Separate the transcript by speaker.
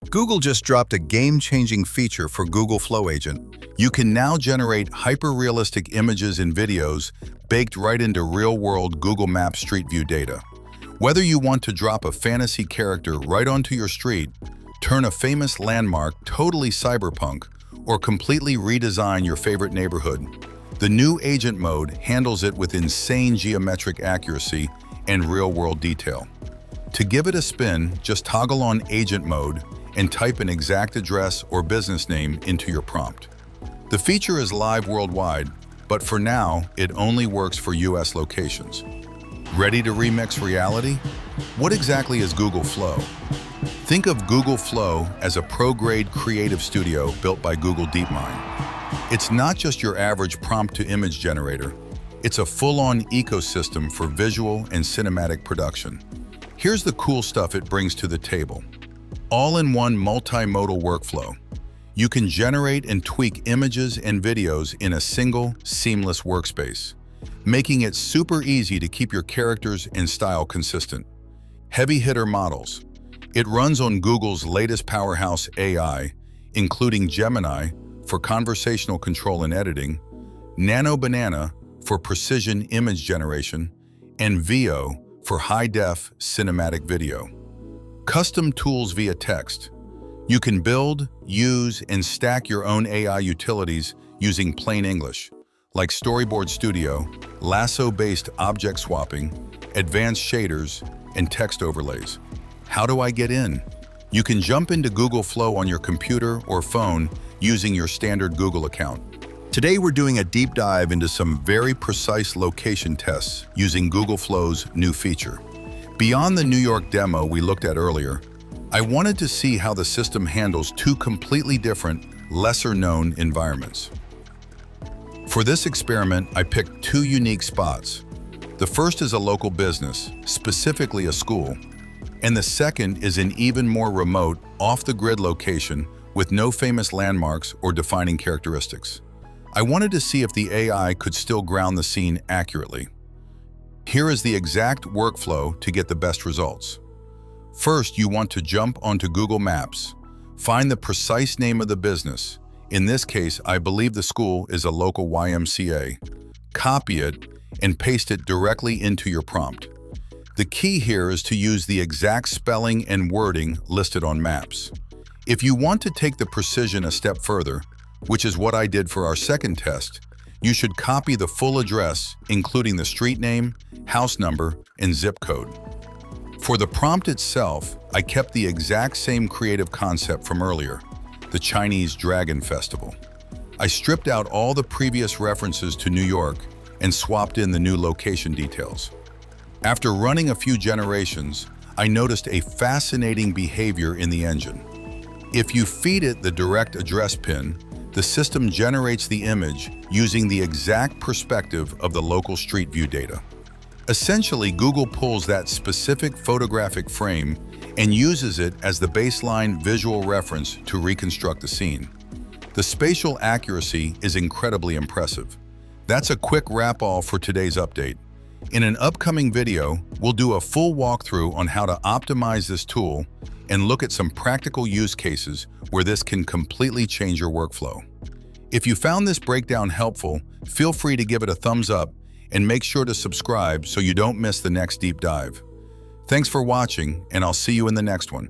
Speaker 1: Google just dropped a game-changing feature for Google Flow Agent. You can now generate hyper-realistic images and videos baked right into real-world Google Maps Street View data. Whether you want to drop a fantasy character right onto your street, turn a famous landmark totally cyberpunk, or completely redesign your favorite neighborhood, the new Agent mode handles it with insane geometric accuracy and real-world detail. To give it a spin, just toggle on Agent mode and type an exact address or business name into your prompt. The feature is live worldwide, but for now, it only works for US locations. Ready to remix reality? What exactly is Google Flow? Think of Google Flow as a pro-grade creative studio built by Google DeepMind. It's not just your average prompt-to-image generator. It's a full-on ecosystem for visual and cinematic production. Here's the cool stuff it brings to the table. All-in-one multimodal workflow. You can generate and tweak images and videos in a single, seamless workspace, making it super easy to keep your characters and style consistent. Heavy hitter models. It runs on Google's latest powerhouse AI, including Gemini for conversational control and editing, Nano Banana for precision image generation, and Veo for high-def cinematic video. Custom tools via text. You can build, use, and stack your own AI utilities using plain English, like Storyboard Studio, lasso-based object swapping, advanced shaders, and text overlays. How do I get in? You can jump into Google Flow on your computer or phone using your standard Google account. Today we're doing a deep dive into some very precise location tests using Google Flow's new feature. Beyond the New York demo we looked at earlier, I wanted to see how the system handles two completely different, lesser-known environments. For this experiment, I picked two unique spots. The first is a local business, specifically a school, and the second is an even more remote, off-the-grid location with no famous landmarks or defining characteristics. I wanted to see if the AI could still ground the scene accurately. Here is the exact workflow to get the best results. First, you want to jump onto Google Maps. Find the precise name of the business. In this case, I believe the school is a local YMCA. Copy it and paste it directly into your prompt. The key here is to use the exact spelling and wording listed on Maps. If you want to take the precision a step further, which is what I did for our second test, you should copy the full address, including the street name, house number, and zip code. For the prompt itself, I kept the exact same creative concept from earlier, the Chinese Dragon Festival. I stripped out all the previous references to New York and swapped in the new location details. After running a few generations, I noticed a fascinating behavior in the engine. If you feed it the direct address pin, the system generates the image using the exact perspective of the local street view data. Essentially, Google pulls that specific photographic frame and uses it as the baseline visual reference to reconstruct the scene. The spatial accuracy is incredibly impressive. That's a quick wrap-all for today's update. In an upcoming video, we'll do a full walkthrough on how to optimize this tool and look at some practical use cases where this can completely change your workflow. If you found this breakdown helpful, feel free to give it a thumbs up and make sure to subscribe so you don't miss the next deep dive. Thanks for watching, and I'll see you in the next one.